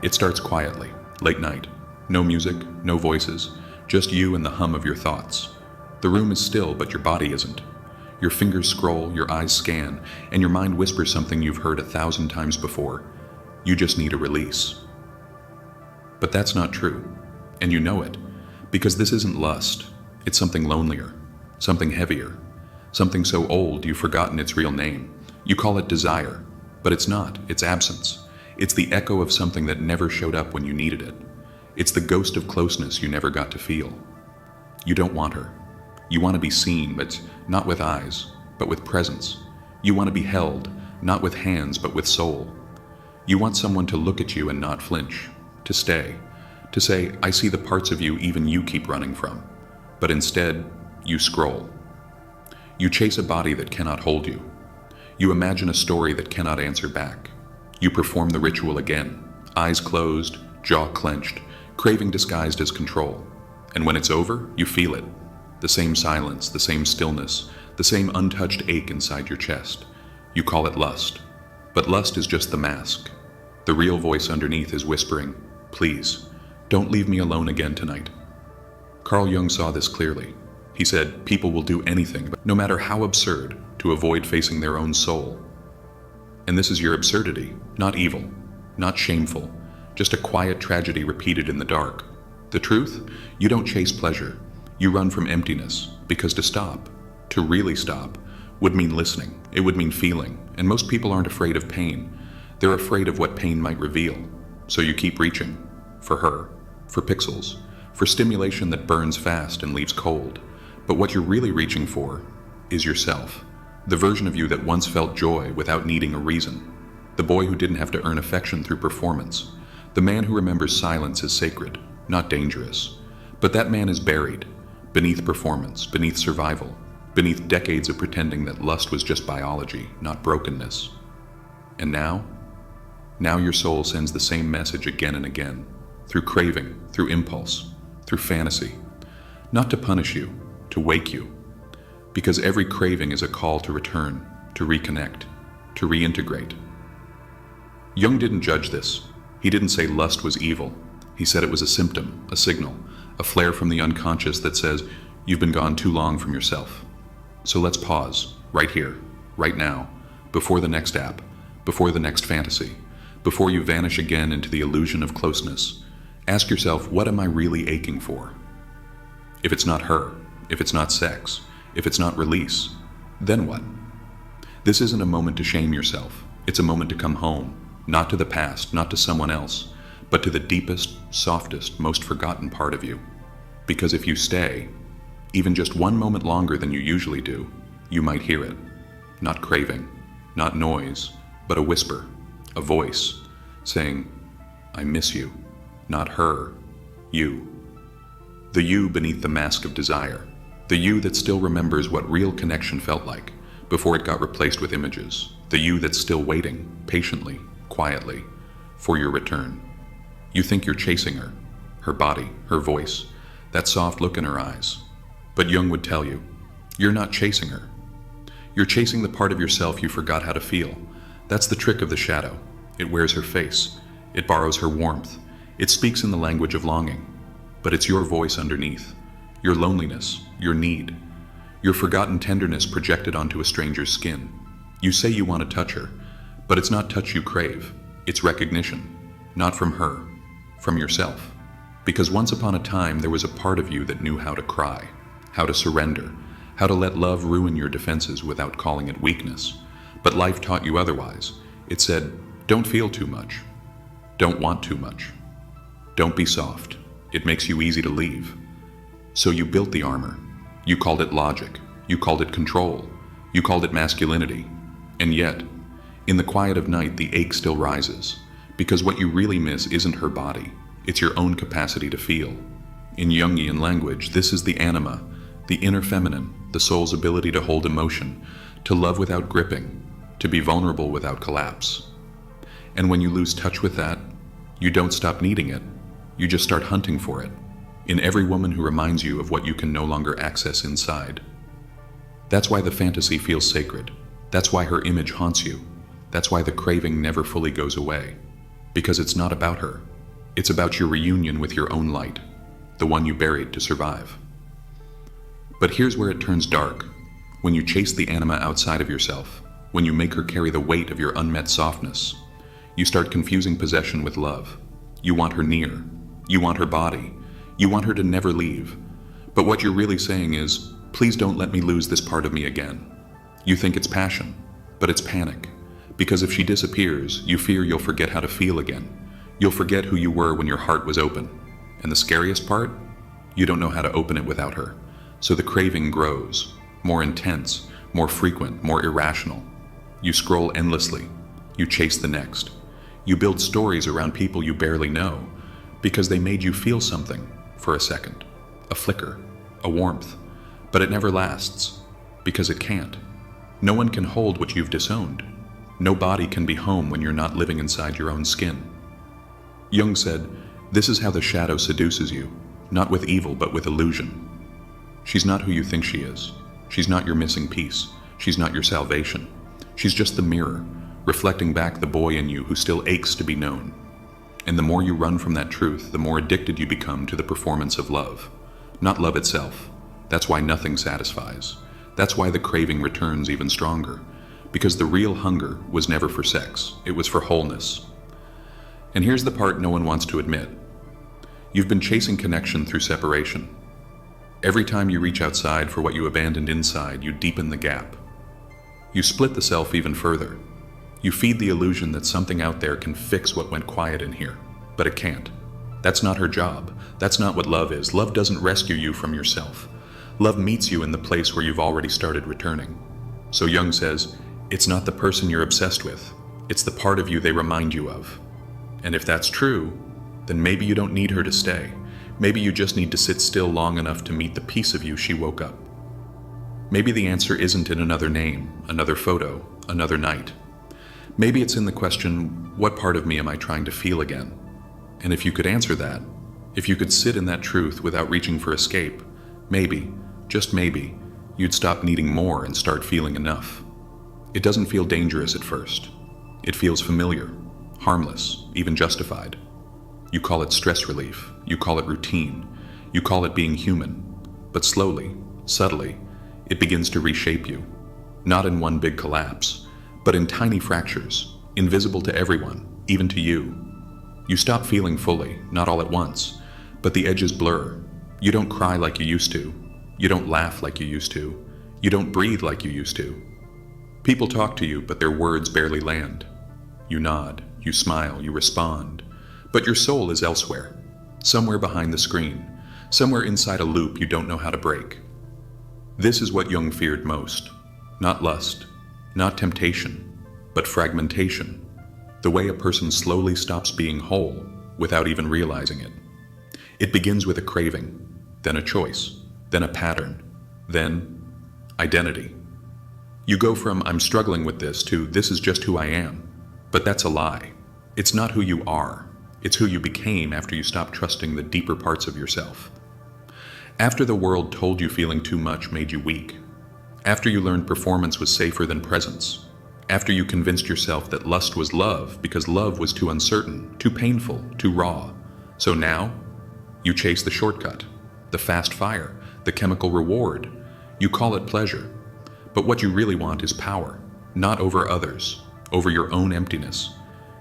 It starts quietly, late night. No music, no voices, just you and the hum of your thoughts. The room is still, but your body isn't. Your fingers scroll, your eyes scan, and your mind whispers something you've heard 1,000 times before. You just need a release. But that's not true, and you know it, because this isn't lust. It's something lonelier, something heavier, something so old you've forgotten its real name. You call it desire, but it's not, it's absence. It's the echo of something that never showed up when you needed it. It's the ghost of closeness you never got to feel. You don't want her. You want to be seen, but not with eyes, but with presence. You want to be held, not with hands, but with soul. You want someone to look at you and not flinch, to stay, to say, I see the parts of you even you keep running from. But instead, you scroll. You chase a body that cannot hold you. You imagine a story that cannot answer back. You perform the ritual again, eyes closed, jaw clenched, craving disguised as control. And when it's over, you feel it. The same silence, the same stillness, the same untouched ache inside your chest. You call it lust. But lust is just the mask. The real voice underneath is whispering, please, don't leave me alone again tonight. Carl Jung saw this clearly. He said, people will do anything, no matter how absurd, to avoid facing their own soul. And this is your absurdity, not evil, not shameful, just a quiet tragedy repeated in the dark. The truth? You don't chase pleasure. You run from emptiness, because to stop, to really stop, would mean listening. It would mean feeling, and most people aren't afraid of pain. They're afraid of what pain might reveal. So you keep reaching, for her, for pixels, for stimulation that burns fast and leaves cold. But what you're really reaching for is yourself. The version of you that once felt joy without needing a reason. The boy who didn't have to earn affection through performance. The man who remembers silence as sacred, not dangerous. But that man is buried, beneath performance, beneath survival, beneath decades of pretending that lust was just biology, not brokenness. And now your soul sends the same message again and again, through craving, through impulse, through fantasy. Not to punish you, to wake you. Because every craving is a call to return, to reconnect, to reintegrate. Jung didn't judge this. He didn't say lust was evil. He said it was a symptom, a signal, a flare from the unconscious that says, you've been gone too long from yourself. So let's pause, right here, right now, before the next app, before the next fantasy, before you vanish again into the illusion of closeness. Ask yourself, what am I really aching for? If it's not her, if it's not sex, if it's not release, then what? This isn't a moment to shame yourself. It's a moment to come home, not to the past, not to someone else, but to the deepest, softest, most forgotten part of you. Because if you stay, even just one moment longer than you usually do, you might hear it. Not craving, not noise, but a whisper, a voice, saying, I miss you, not her, you. The you beneath the mask of desire. The you that still remembers what real connection felt like before it got replaced with images. The you that's still waiting, patiently, quietly, for your return. You think you're chasing her body, her voice, that soft look in her eyes. But Jung would tell you, you're not chasing her. You're chasing the part of yourself you forgot how to feel. That's the trick of the shadow. It wears her face. It borrows her warmth. It speaks in the language of longing. But it's your voice underneath. Your loneliness, your need, your forgotten tenderness projected onto a stranger's skin. You say you want to touch her, but it's not touch you crave. It's recognition, not from her, from yourself. Because once upon a time there was a part of you that knew how to cry, how to surrender, how to let love ruin your defenses without calling it weakness. But life taught you otherwise. It said, don't feel too much. Don't want too much. Don't be soft. It makes you easy to leave. So you built the armor. You called it logic. You called it control. You called it masculinity. And yet, in the quiet of night, the ache still rises. Because what you really miss isn't her body. It's your own capacity to feel. In Jungian language, this is the anima, the inner feminine, the soul's ability to hold emotion, to love without gripping, to be vulnerable without collapse. And when you lose touch with that, you don't stop needing it. You just start hunting for it. In every woman who reminds you of what you can no longer access inside. That's why the fantasy feels sacred. That's why her image haunts you. That's why the craving never fully goes away. Because it's not about her. It's about your reunion with your own light, the one you buried to survive. But here's where it turns dark, when you chase the anima outside of yourself, when you make her carry the weight of your unmet softness. You start confusing possession with love. You want her near. You want her body. You want her to never leave. But what you're really saying is, please don't let me lose this part of me again. You think it's passion, but it's panic. Because if she disappears, you fear you'll forget how to feel again. You'll forget who you were when your heart was open. And the scariest part? You don't know how to open it without her. So the craving grows, more intense, more frequent, more irrational. You scroll endlessly. You chase the next. You build stories around people you barely know because they made you feel something for a second, a flicker, a warmth. But it never lasts because it can't. No one can hold what you've disowned. No body can be home when you're not living inside your own skin. Jung said, "This is how the shadow seduces you, not with evil but with illusion." She's not who you think she is. She's not your missing piece. She's not your salvation. She's just the mirror, reflecting back the boy in you who still aches to be known. And the more you run from that truth, the more addicted you become to the performance of love. Not love itself. That's why nothing satisfies. That's why the craving returns even stronger. Because the real hunger was never for sex. It was for wholeness. And here's the part no one wants to admit. You've been chasing connection through separation. Every time you reach outside for what you abandoned inside, you deepen the gap. You split the self even further. You feed the illusion that something out there can fix what went quiet in here, but it can't. That's not her job. That's not what love is. Love doesn't rescue you from yourself. Love meets you in the place where you've already started returning. So Jung says, it's not the person you're obsessed with. It's the part of you they remind you of. And if that's true, then maybe you don't need her to stay. Maybe you just need to sit still long enough to meet the piece of you she woke up. Maybe the answer isn't in another name, another photo, another night. Maybe it's in the question, what part of me am I trying to feel again? And if you could answer that, if you could sit in that truth without reaching for escape, maybe, just maybe, you'd stop needing more and start feeling enough. It doesn't feel dangerous at first. It feels familiar, harmless, even justified. You call it stress relief, you call it routine, you call it being human. But slowly, subtly, it begins to reshape you. Not in one big collapse, but in tiny fractures, invisible to everyone, even to you. You stop feeling fully, not all at once, but the edges blur. You don't cry like you used to. You don't laugh like you used to. You don't breathe like you used to. People talk to you, but their words barely land. You nod, you smile, you respond. But your soul is elsewhere, somewhere behind the screen, somewhere inside a loop you don't know how to break. This is what Jung feared most. Not lust, not temptation, but fragmentation. The way a person slowly stops being whole without even realizing it. It begins with a craving, then a choice, then a pattern, then identity. You go from "I'm struggling with this" to "this is just who I am." But that's a lie. It's not who you are. It's who you became after you stopped trusting the deeper parts of yourself. After the world told you feeling too much made you weak. After you learned performance was safer than presence. After you convinced yourself that lust was love because love was too uncertain, too painful, too raw. So now, you chase the shortcut, the fast fire, the chemical reward. You call it pleasure. But what you really want is power, not over others, over your own emptiness.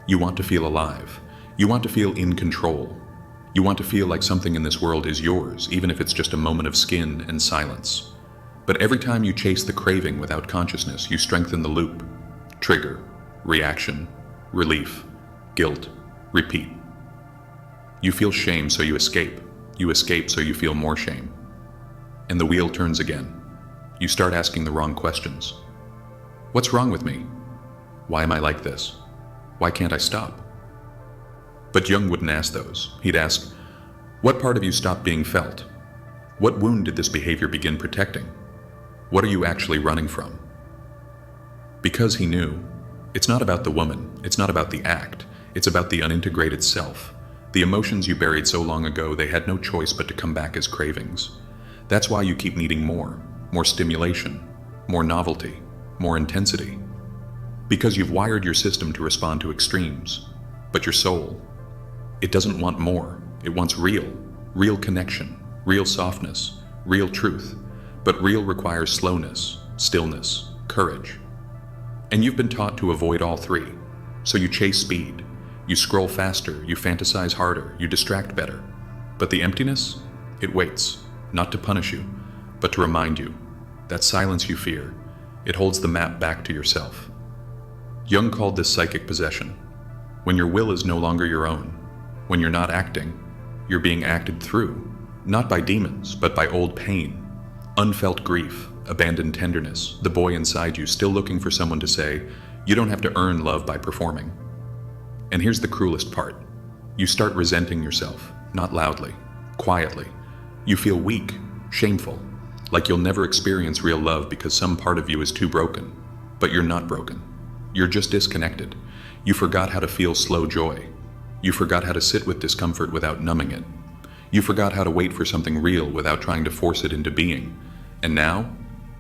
You want to feel alive. You want to feel in control. You want to feel like something in this world is yours, even if it's just a moment of skin and silence. But every time you chase the craving without consciousness, you strengthen the loop. Trigger, reaction, relief, guilt, repeat. You feel shame, so you escape. You escape, so you feel more shame. And the wheel turns again. You start asking the wrong questions. What's wrong with me? Why am I like this? Why can't I stop? But Jung wouldn't ask those. He'd ask, what part of you stopped being felt? What wound did this behavior begin protecting? What are you actually running from? Because he knew, it's not about the woman, it's not about the act, it's about the unintegrated self. The emotions you buried so long ago, they had no choice but to come back as cravings. That's why you keep needing more stimulation, more novelty, more intensity. Because you've wired your system to respond to extremes. But your soul, It doesn't want more. It wants real connection, real softness, real truth. But real requires slowness, stillness, courage. And you've been taught to avoid all three. So you chase speed. You scroll faster, you fantasize harder, you distract better. But the emptiness? It waits, not to punish you, but to remind you. That silence you fear, it holds the map back to yourself. Jung called this psychic possession. When your will is no longer your own, when you're not acting, you're being acted through, not by demons, but by old pain, unfelt grief, abandoned tenderness, the boy inside you still looking for someone to say, you don't have to earn love by performing. And here's the cruelest part. You start resenting yourself, not loudly, quietly. You feel weak, shameful, like you'll never experience real love because some part of you is too broken. But you're not broken. You're just disconnected. You forgot how to feel slow joy. You forgot how to sit with discomfort without numbing it. You forgot how to wait for something real without trying to force it into being. And now,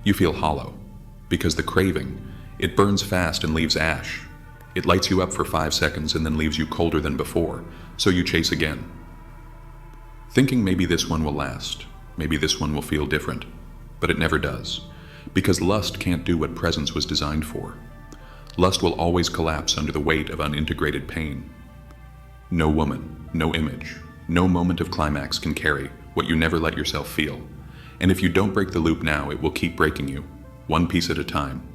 you feel hollow. Because the craving, it burns fast and leaves ash. It lights you up for 5 seconds and then leaves you colder than before, so you chase again. Thinking maybe this one will last, maybe this one will feel different. But it never does. Because lust can't do what presence was designed for. Lust will always collapse under the weight of unintegrated pain. No woman, no image, no moment of climax can carry what you never let yourself feel. And if you don't break the loop now, it will keep breaking you, one piece at a time.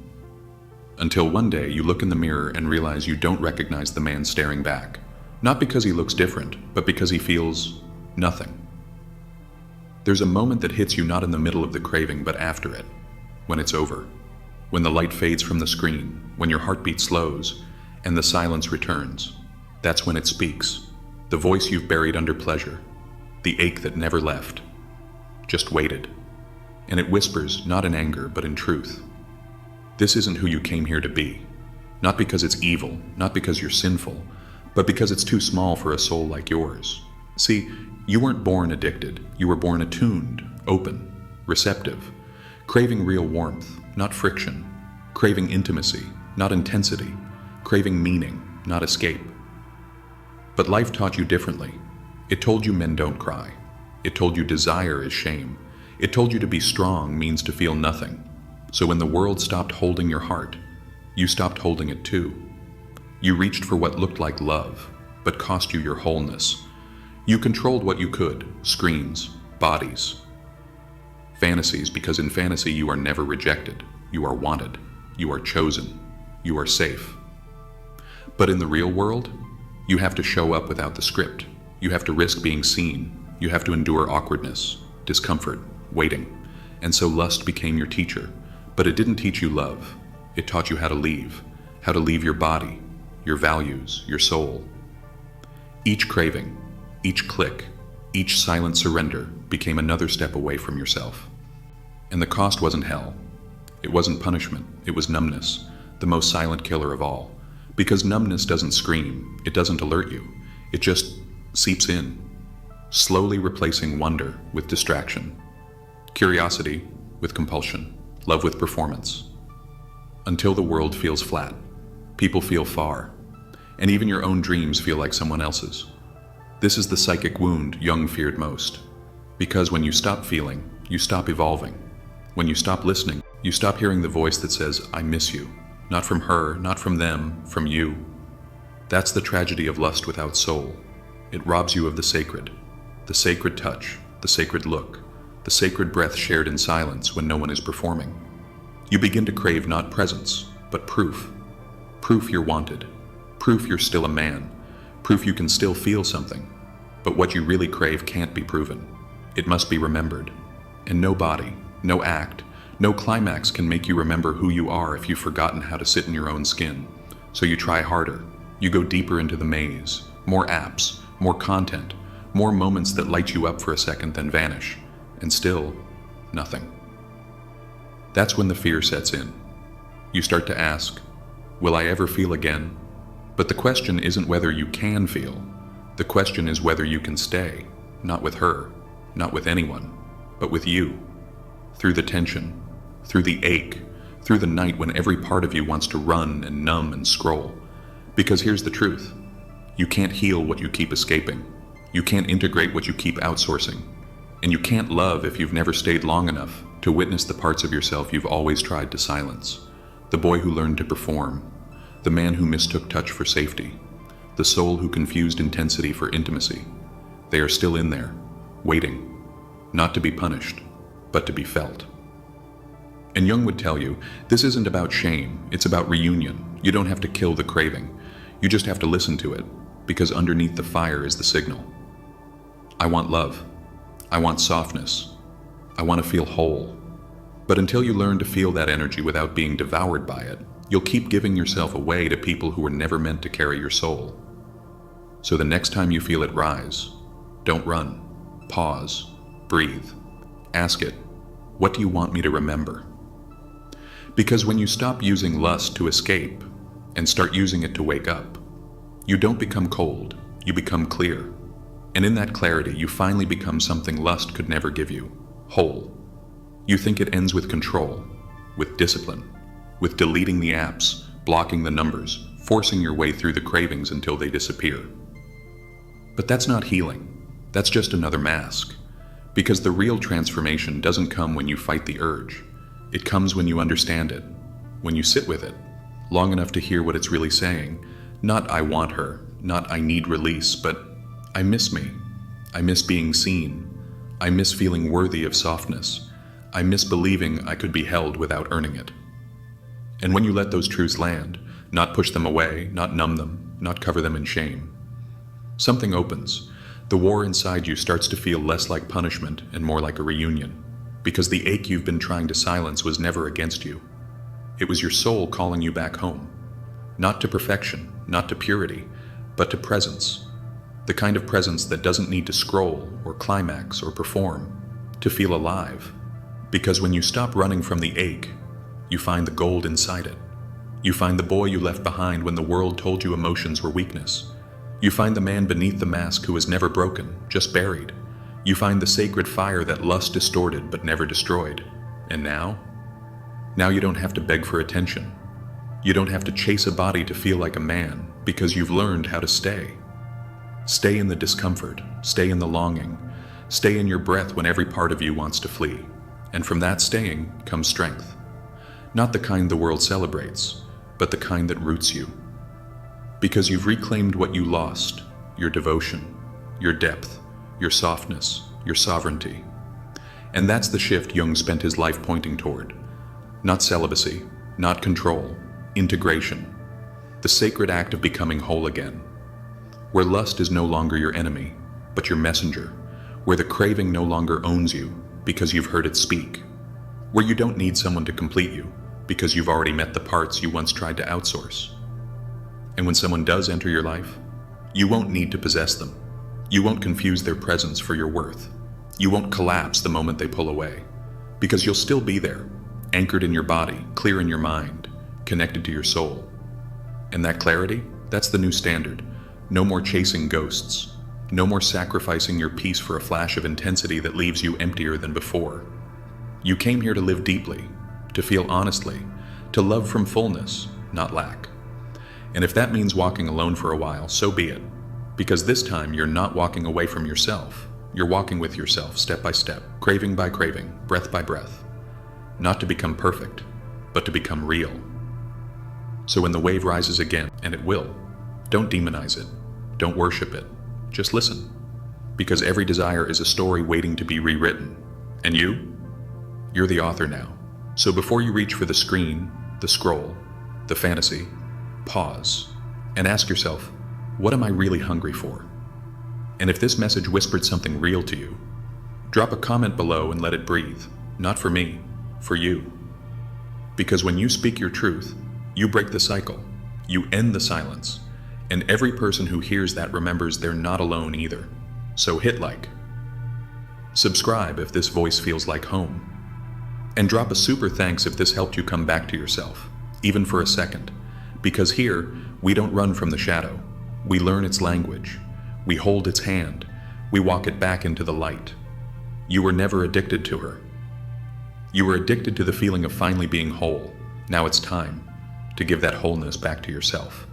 Until one day you look in the mirror and realize you don't recognize the man staring back. Not because he looks different, but because he feels nothing. There's a moment that hits you not in the middle of the craving, but after it, when it's over. When the light fades from the screen, when your heartbeat slows, and the silence returns. That's when it speaks. The voice you've buried under pleasure. The ache that never left. Just waited. And it whispers, not in anger, but in truth. This isn't who you came here to be. Not because it's evil, not because you're sinful, but because it's too small for a soul like yours. See, you weren't born addicted. You were born attuned, open, receptive, craving real warmth, not friction, craving intimacy, not intensity, craving meaning, not escape. But life taught you differently. It told you men don't cry. It told you desire is shame. It told you to be strong means to feel nothing. So when the world stopped holding your heart, you stopped holding it too. You reached for what looked like love, but cost you your wholeness. You controlled what you could, screens, bodies, fantasies, because in fantasy you are never rejected, you are wanted, you are chosen, you are safe. But in the real world, you have to show up without the script. You have to risk being seen. You have to endure awkwardness, discomfort, waiting. And so lust became your teacher. But it didn't teach you love. It taught you how to leave your body, your values, your soul. Each craving, each click, each silent surrender became another step away from yourself. And the cost wasn't hell. It wasn't punishment. It was numbness, the most silent killer of all. Because numbness doesn't scream. It doesn't alert you. It just seeps in, slowly replacing wonder with distraction, curiosity with compulsion, love with performance. Until the world feels flat, people feel far, and even your own dreams feel like someone else's. This is the psychic wound Jung feared most. Because when you stop feeling, you stop evolving. When you stop listening, you stop hearing the voice that says, I miss you. Not from her, not from them, from you. That's the tragedy of lust without soul. It robs you of the sacred touch, the sacred look, the sacred breath shared in silence when no one is performing. You begin to crave not presence, but proof. Proof you're wanted. Proof you're still a man. Proof you can still feel something. But what you really crave can't be proven. It must be remembered. And no body, no act, no climax can make you remember who you are if you've forgotten how to sit in your own skin. So you try harder. You go deeper into the maze. More apps, more content, more moments that light you up for a second then vanish. And still, nothing. That's when the fear sets in. You start to ask, will I ever feel again? But the question isn't whether you can feel. The question is whether you can stay, not with her, not with anyone, but with you. Through the tension, through the ache, through the night when every part of you wants to run and numb and scroll. Because here's the truth. You can't heal what you keep escaping. You can't integrate what you keep outsourcing. And you can't love if you've never stayed long enough to witness the parts of yourself you've always tried to silence. The boy who learned to perform. The man who mistook touch for safety. The soul who confused intensity for intimacy. They are still in there, waiting. Not to be punished, but to be felt. And Jung would tell you, this isn't about shame, it's about reunion. You don't have to kill the craving. You just have to listen to it, because underneath the fire is the signal. I want love. I want softness. I want to feel whole. But until you learn to feel that energy without being devoured by it, you'll keep giving yourself away to people who were never meant to carry your soul. So the next time you feel it rise, don't run. Pause. Breathe. Ask it, what do you want me to remember? Because when you stop using lust to escape and start using it to wake up, you don't become cold, you become clear. And in that clarity, you finally become something lust could never give you, whole. You think it ends with control, with discipline, with deleting the apps, blocking the numbers, forcing your way through the cravings until they disappear. But that's not healing, that's just another mask. Because the real transformation doesn't come when you fight the urge. It comes when you understand it, when you sit with it, long enough to hear what it's really saying. Not I want her, not I need release, but I miss me. I miss being seen. I miss feeling worthy of softness. I miss believing I could be held without earning it. And when you let those truths land, not push them away, not numb them, not cover them in shame, something opens. The war inside you starts to feel less like punishment and more like a reunion, because the ache you've been trying to silence was never against you. It was your soul calling you back home. Not to perfection, not to purity, but to presence. The kind of presence that doesn't need to scroll or climax or perform to feel alive. Because when you stop running from the ache, you find the gold inside it. You find the boy you left behind when the world told you emotions were weakness. You find the man beneath the mask who was never broken, just buried. You find the sacred fire that lust distorted but never destroyed. And now? Now you don't have to beg for attention. You don't have to chase a body to feel like a man, because you've learned how to stay. Stay in the discomfort, stay in the longing, stay in your breath when every part of you wants to flee. And from that staying comes strength. Not the kind the world celebrates, but the kind that roots you. Because you've reclaimed what you lost, your devotion, your depth, your softness, your sovereignty. And that's the shift Jung spent his life pointing toward. Not celibacy, not control, integration. The sacred act of becoming whole again. Where lust is no longer your enemy, but your messenger. Where the craving no longer owns you, because you've heard it speak. Where you don't need someone to complete you, because you've already met the parts you once tried to outsource. And when someone does enter your life, you won't need to possess them. You won't confuse their presence for your worth. You won't collapse the moment they pull away, because you'll still be there, anchored in your body, clear in your mind, connected to your soul. And that clarity, that's the new standard. No more chasing ghosts. No more sacrificing your peace for a flash of intensity that leaves you emptier than before. You came here to live deeply, to feel honestly, to love from fullness, not lack. And if that means walking alone for a while, so be it. Because this time you're not walking away from yourself. You're walking with yourself, step by step, craving by craving, breath by breath. Not to become perfect, but to become real. So when the wave rises again, and it will, don't demonize it. Don't worship it. Just listen. Because every desire is a story waiting to be rewritten. And you're the author now. So before you reach for the screen, the scroll, the fantasy, pause and ask yourself, what am I really hungry for? And if this message whispered something real to you, drop a comment below and let it breathe. Not for me, for you. Because when you speak your truth, you break the cycle, you end the silence, and every person who hears that remembers they're not alone either. So hit like. Subscribe if this voice feels like home. And drop a super thanks if this helped you come back to yourself, even for a second. Because here, we don't run from the shadow. We learn its language. We hold its hand. We walk it back into the light. You were never addicted to her. You were addicted to the feeling of finally being whole. Now it's time to give that wholeness back to yourself.